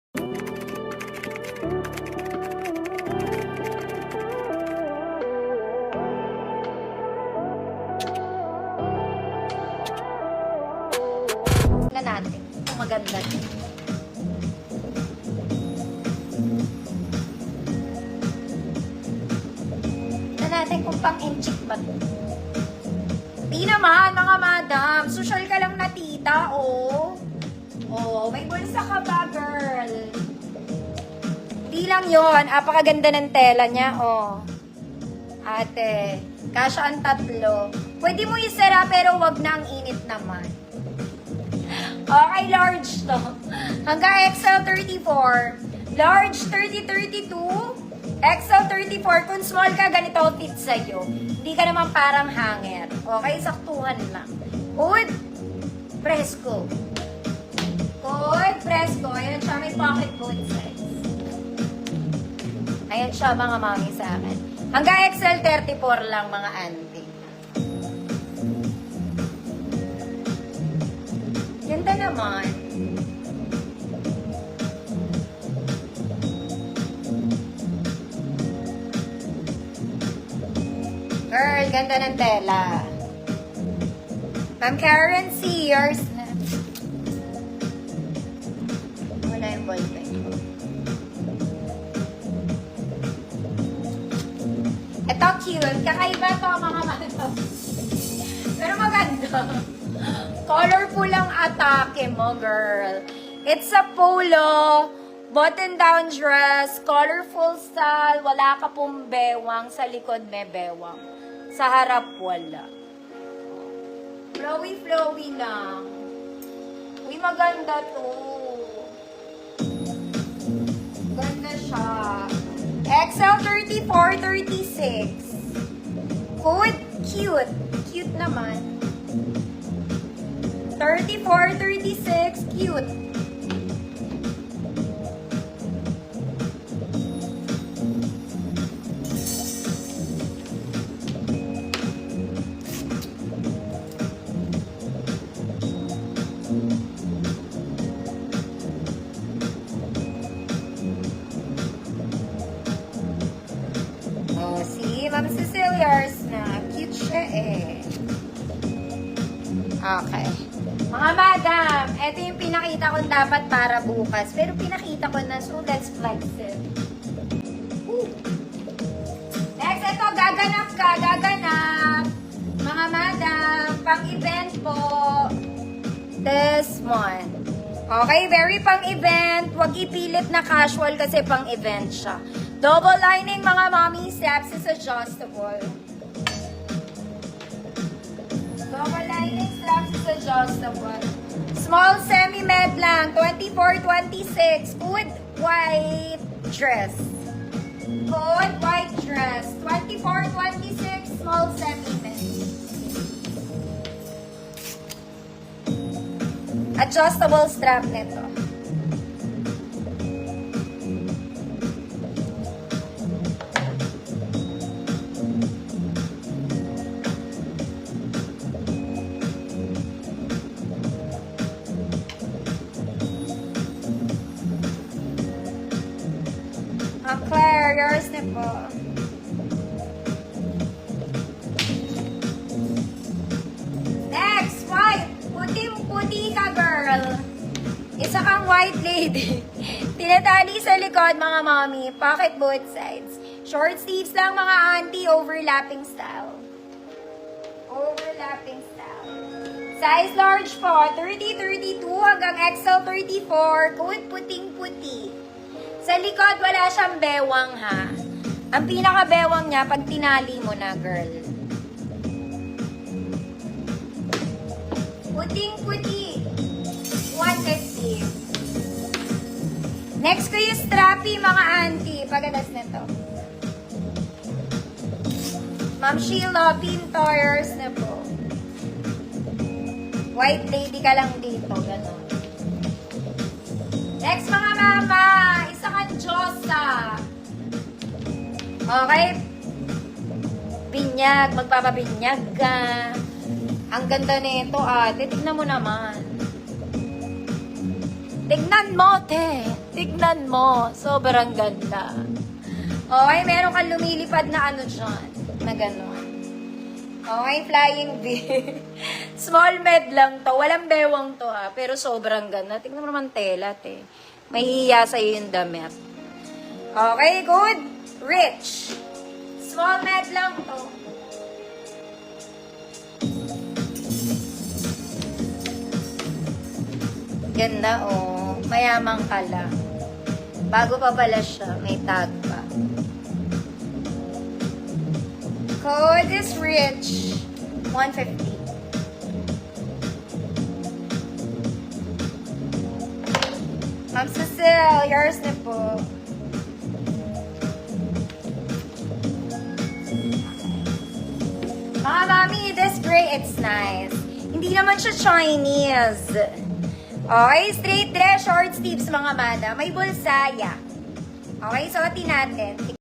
Na natin. Kung maganda din. Na natin kung pang-inchik ba to. Di naman, mga madam. Social ka lang na tita, oh. Oh, may bulsa ka ba, girl? Di lang yon. Apakaganda ng tela niya, oh. Ate, kasya ang tatlo. Pwede mo isara, pero wag na ang init naman. Okay, large to. Hanggang XL 34. Large 30-32. XL 34. Kung small ka, ganito ang fit sa'yo. Hindi ka naman parang hanger. Okay, saktuhan lang. Hood, presko. Hood, presko. Ayan siya, may pocket both sides. Ayan siya, mga mami sa akin. Hanggang XL 34 lang, mga auntie. Ganda naman. Girl, ganda ng tela. Ma'am Karen C, yours na. Wala yung ballpen. Ito cute. Kakaiba to, mga madam. Pero maganda. Colorful ang atake mo, girl. It's a polo, button-down dress, colorful style, wala ka pong bewang. Sa likod may bewang. Sa harap, wala. Flowy-flowy lang. Uy, maganda to. Ganda siya. XL 34-36. Hood, cute. Cute naman. 34-36, cute. Oh, see? Ma'am Cecilia's na. Cute siya eh. Okay. Mga madam, ito yung pinakita ko dapat para bukas. Pero pinakita ko na, so let's flex it. Woo. Next, ito, gaganap ka, gaganap. Mga madam, pang-event po. This one. Okay, very pang-event. Huwag ipilit na casual kasi pang-event siya. Double lining, mga mommy, straps is adjustable. Double lining straps is adjustable. Small semi-med lang. 24-26. Good white dress. Good white dress. 24-26. Small semi-med. Adjustable strap nito. Claire, yours na po. Next, white. Puti ka, girl. Isa kang white lady. Tinatali sa likod, mga mommy. Pocket both sides. Short sleeves lang, mga auntie. Overlapping style. Overlapping style. Size large po. 30-32 hanggang XL 34. Good puting-puti. Sa likod, wala siyang bewang, ha? Ang pinaka-bewang niya, pag tinali mo na, girl. Puting-puti. 150. Next ko yung strappy, mga auntie. Pagadas na to. Ma'am Sheila, Pintoyers na po. White lady ka lang dito, gano'n. Next, mga mama, isa kang Diyosa. Okay? Binyag, magpapabinyag ka. Ang ganda nito, ate. Tignan mo naman. Tignan mo, te. Tignan mo. Sobrang ganda. Okay, meron kang lumilipad na ano dyan. Na gano'n. Okay, flying V. Small med lang to. Walang bewang to ha. Pero sobrang ganda. Tignan mo naman tela, te. Mahihiya sa'yo yung damit. Okay, good. Rich. Small med lang to. Ganda, oh. Mayamang ka lang. Bago pa pala siya, may tag pa. Code is rich. 150. Ma'am Cecile, yours na po. Mga mami, this gray, it's nice. Hindi naman siya Chinese. Okay, straight dress, short sleeves mga madam. May bulsa, yeah. Okay, suotin natin.